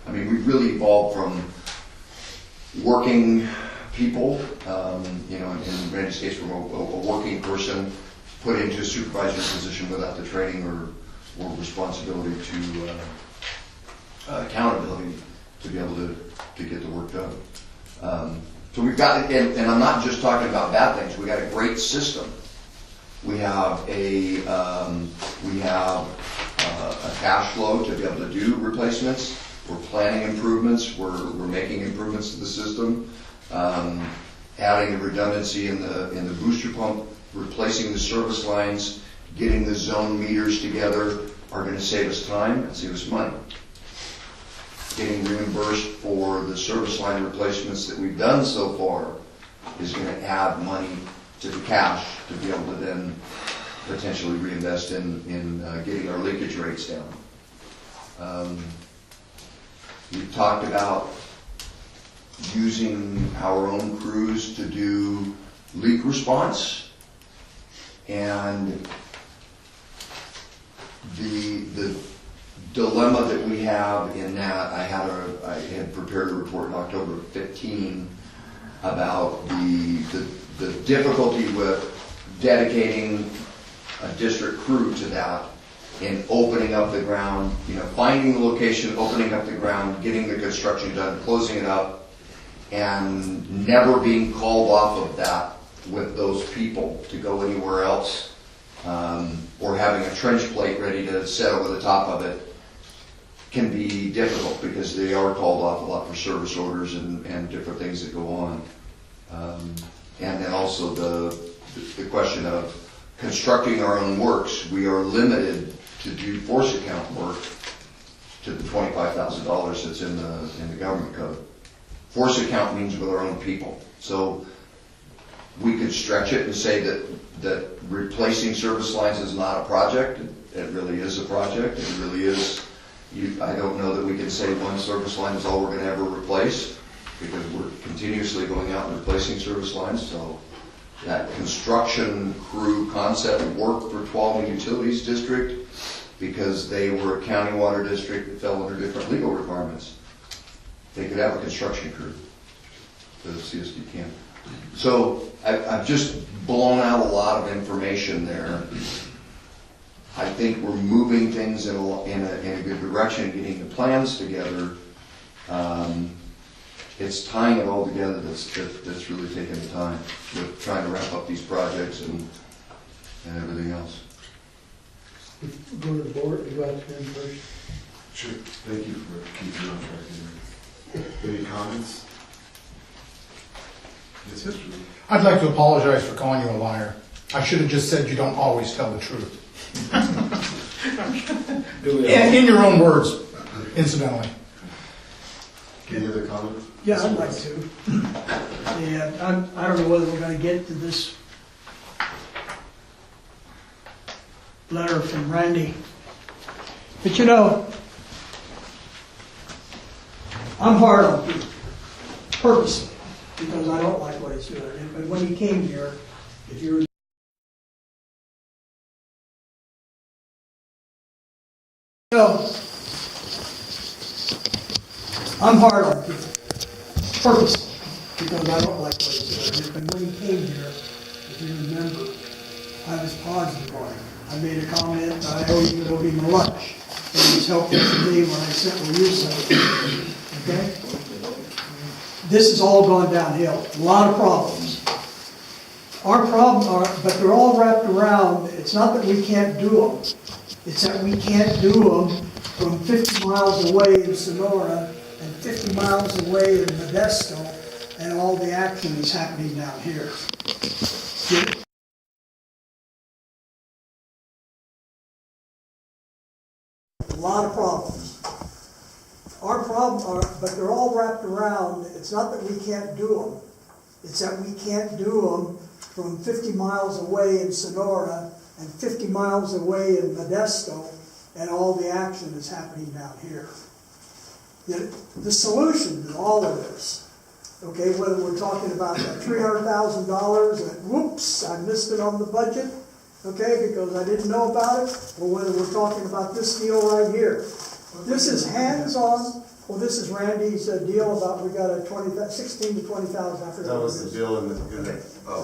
I mean, we've really evolved from working people, you know, in Randy's case, from a working person put into a supervisory position without the training or responsibility to accountability to be able to get the work done. So we've got, and I'm not just talking about bad things. We got a great system. We have a cash flow to be able to do replacements. We're planning improvements. We're making improvements to the system. Adding the redundancy in the booster pump, replacing the service lines, getting the zone meters together are going to save us time and save us money. Getting reimbursed for the service line replacements that we've done so far is going to add money to the cash to be able to then potentially reinvest in getting our leakage rates down. We've talked about using our own crews to do leak response, and the dilemma that we have in that, I had prepared a report in October 15 about the difficulty with dedicating a district crew to that in opening up the ground, you know, finding the location, opening up the ground, getting the construction done, closing it up, and never being called off of that with those people to go anywhere else, or having a trench plate ready to set over the top of it can be difficult because they are called off a lot for service orders and different things that go on. And then also the question of constructing our own works. We are limited to do force account work to the $25,000 that's in the government code. Force account means with our own people. So we could stretch it and say that replacing service lines is not a project. It really is a project. It really is. I don't know that we can say one service line is all we're going to ever replace, because we're continuously going out and replacing service lines. So that construction crew concept worked for Tuolumne Utilities District because they were a county water district that fell under different legal requirements. They could have a construction crew. The CSD can't. So I've just blown out a lot of information there. I think we're moving things in a good direction, getting the plans together. It's tying it all together that's really taking the time with trying to wrap up these projects and everything else. Go to the board. You go out to them first. Sure. Thank you for keeping on track here. Any comments? Yes, history. I'd like to apologize for calling you a liar. I should have just said you don't always tell the truth. In your own words, incidentally. Any other comments? Yeah, I'd like to. Yeah, I don't know whether we're going to get to this letter from Randy. But you know, I'm hard on Pete, purposely, because I don't like what he's doing. But when he came here, if you I'm hard on people, purposely, because I don't like what he's doing. But when he came here, if you remember, I was positive on him. I made a comment, I owe you my lunch. And he's helping me when I said, well, you something. Okay? This has all gone downhill. A lot of problems. Our problems are, but they're all wrapped around, it's not that we can't do them. It's that we can't do them from 50 miles away in Sonora and 50 miles away in Modesto, and all the action is happening down here. A lot of problems. Our problems are, but they're all wrapped around, it's not that we can't do them. It's that we can't do them from 50 miles away in Sonora and 50 miles away in Modesto, and all the action is happening down here. The solution to all of this, okay, whether we're talking about that $300,000 and whoops, I missed it on the budget, okay, because I didn't know about it, or whether we're talking about this deal right here. This is hands-on Well, this is Randy's deal about, we got a 16 to 20,000, I forgot. That what was it the is. bill in the,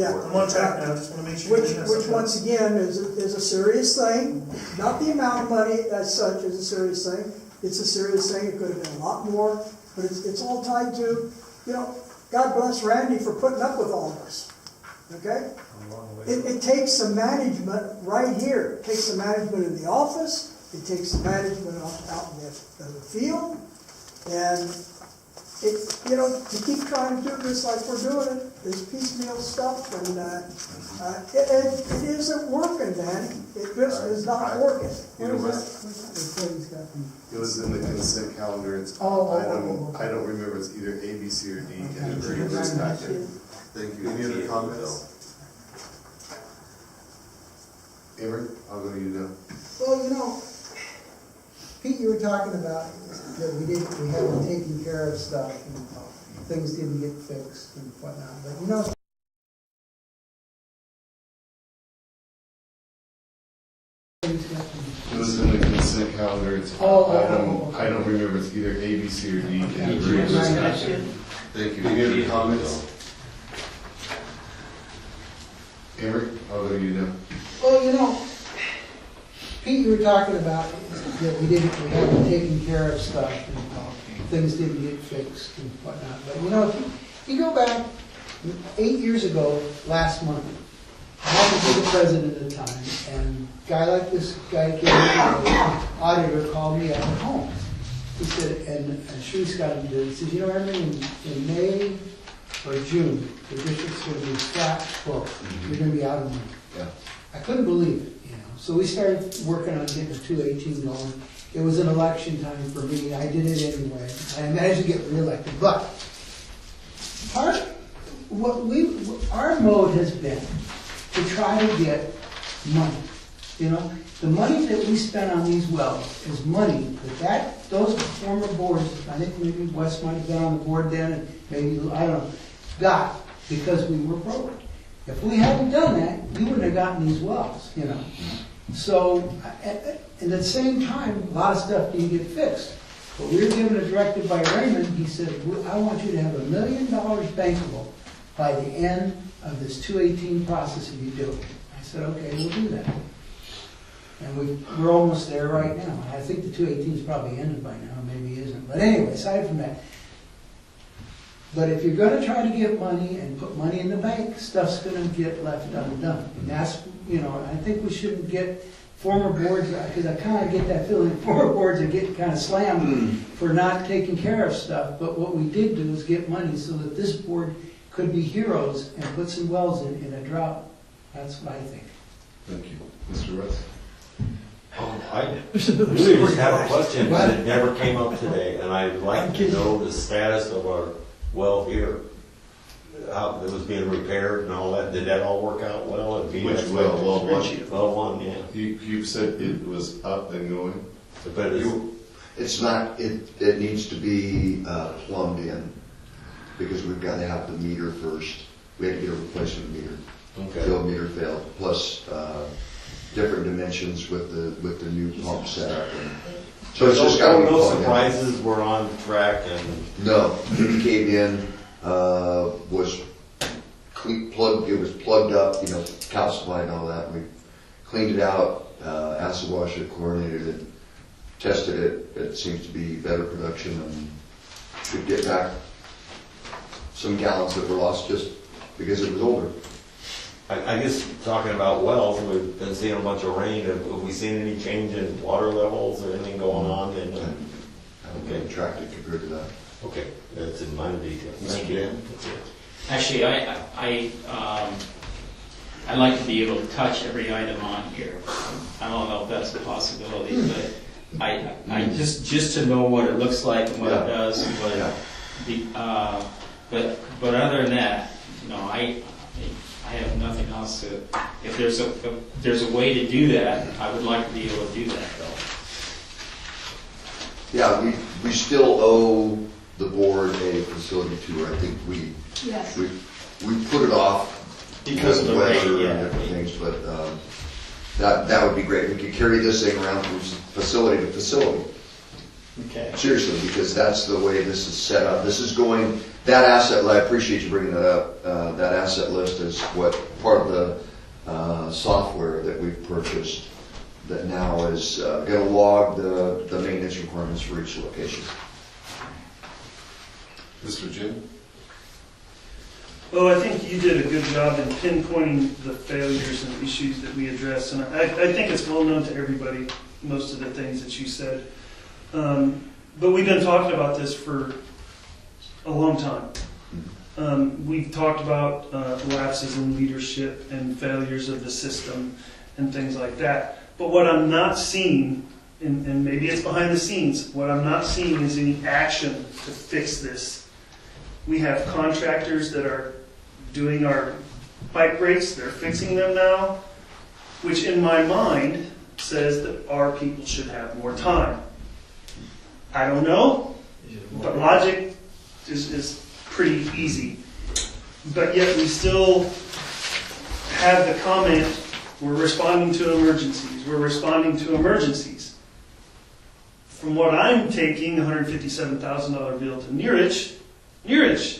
Yeah. I'm on track now, just wanna make sure. Which once again is a serious thing. Not the amount of money as such is a serious thing. It's a serious thing. It could have been a lot more, but it's all tied to, God bless Randy for putting up with all this. Okay? It takes some management right here. It takes some management in the office. It takes some management out in the field. And to keep trying to do this like we're doing it, this piecemeal stuff, and it isn't working, Danny. It just is not working. You know what? It It was in the consent calendar, it's Oh. I don't remember, it's either A, B, C, or D, and it's in this packet. Thank you. Any other comments? Emery, I'll go to you now. Well, Pete, you were talking about that we haven't taken care of stuff and things didn't get fixed and whatnot, but It was in the consent calendar, it's I don't remember, it's either A, B, C, or D, and it's in this packet. Thank you. Any other comments? Emery, I'll go to you now. Well, Pete, you were talking about that we haven't taken care of stuff and things didn't get fixed and whatnot, but if you go back 8 years ago, last month, I happened to be the president at the time, and a guy like this guy came in, the auditor called me at home. He said, and Shreve's got him to, he says, everything in May or June, the district's going to be flat full. You're going to be out of money. Yeah. I couldn't believe it, So we started working on getting a 218 going. It was an election time for me. I did it anyway. I managed to get reelected. But our mode has been to try to get money. The money that we spent on these wells is money that those former boards, I think maybe Wes might have been on the board then, and maybe, I don't know, got because we were broke. If we hadn't done that, we wouldn't have gotten these wells, So, at the same time, a lot of stuff didn't get fixed. But we were given a directive by Raymond. He said, I want you to have $1 million bankable by the end of this 218 process if you do it. I said, okay, we'll do that. And we're almost there right now. I think the 218 is probably ended by now, maybe it isn't. But anyway, aside from that, but if you're going to try to get money and put money in the bank, stuff's going to get left undone. And that's, I think we shouldn't get former boards, because I kind of get that feeling former boards are getting kind of slammed for not taking care of stuff. But what we did do is get money so that this board could be heroes and put some wells in a drought. That's what I think. Thank you. Mr. Russ? I really just have a question, but it never came up today, and I'd like to know the status of our well here. How it was being repaired and all that. Did that all work out well? Which well? Well one? Well one, yeah. You said it was up and going? But It's not, it needs to be plumbed in, because we've got to have the meter first. We had to get a replacement meter. okay. The old meter failed, plus different dimensions with the new pump setup. So it's just got to be no plugged in. surprises. We're on track, and No, it came in, was plugged, it was plugged up, calcified and all that. We cleaned it out, acid washed it, chlorinated it, tested it. It seems to be better production and should get back some gallons that were lost just because it was older. I guess talking about wells, we've been seeing a bunch of rain. Have we seen any change in water levels or anything going on? I haven't been attracted compared to that. Okay, that's in minor detail. Thank Mr. you. Dan? Actually, I'd like to be able to touch every item on here. I don't know if that's a possibility, but I just to know what it looks like and what it does, and what but other than that, I have nothing else to. If there's a way to do that, I would like to be able to do that, though. Yeah, we still owe the board a facility tour. I think we put it off Because of the weather rain, yeah. and different things, but that would be great. We could carry this thing around from facility to facility Okay. Seriously, because that's the way this is set up. This is going, that asset, I appreciate you bringing that up. That asset list is what part of the software that we've purchased that now is going to log the maintenance requirements for each location. Mr. Jim? Well, I think you did a good job in pinpointing the failures and issues that we addressed, and I think it's well known to everybody, most of the things that you said. But we've been talking about this for a long time. We've talked about lapses in leadership and failures of the system and things like that. But what I'm not seeing, and maybe it's behind the scenes, what I'm not seeing is any action to fix this. We have contractors that are doing our bike breaks, they're fixing them now, which in my mind says that our people should have more time. I don't know, but logic is pretty easy. But yet we still have the comment, we're responding to emergencies, we're responding to emergencies. From what I'm taking, $157,000 bill to Neerich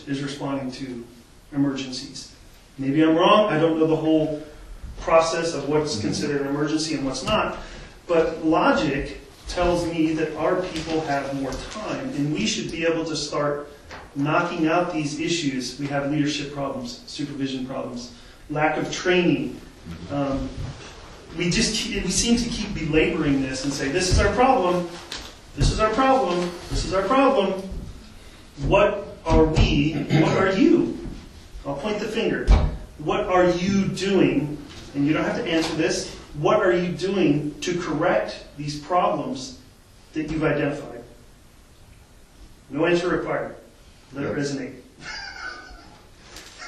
is responding to emergencies. Maybe I'm wrong, I don't know the whole process of what's considered an emergency and what's not, but logic tells me that our people have more time and we should be able to start knocking out these issues. We have leadership problems, supervision problems, lack of training. We seem to keep belaboring this and say, this is our problem, this is our problem, this is our problem. What are we, what are you? I'll point the finger. What are you doing, and you don't have to answer this, what are you doing to correct these problems that you've identified? No answer required. Let it resonate.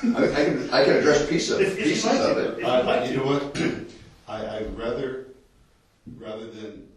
I can address pieces of it. You know what? I'd rather than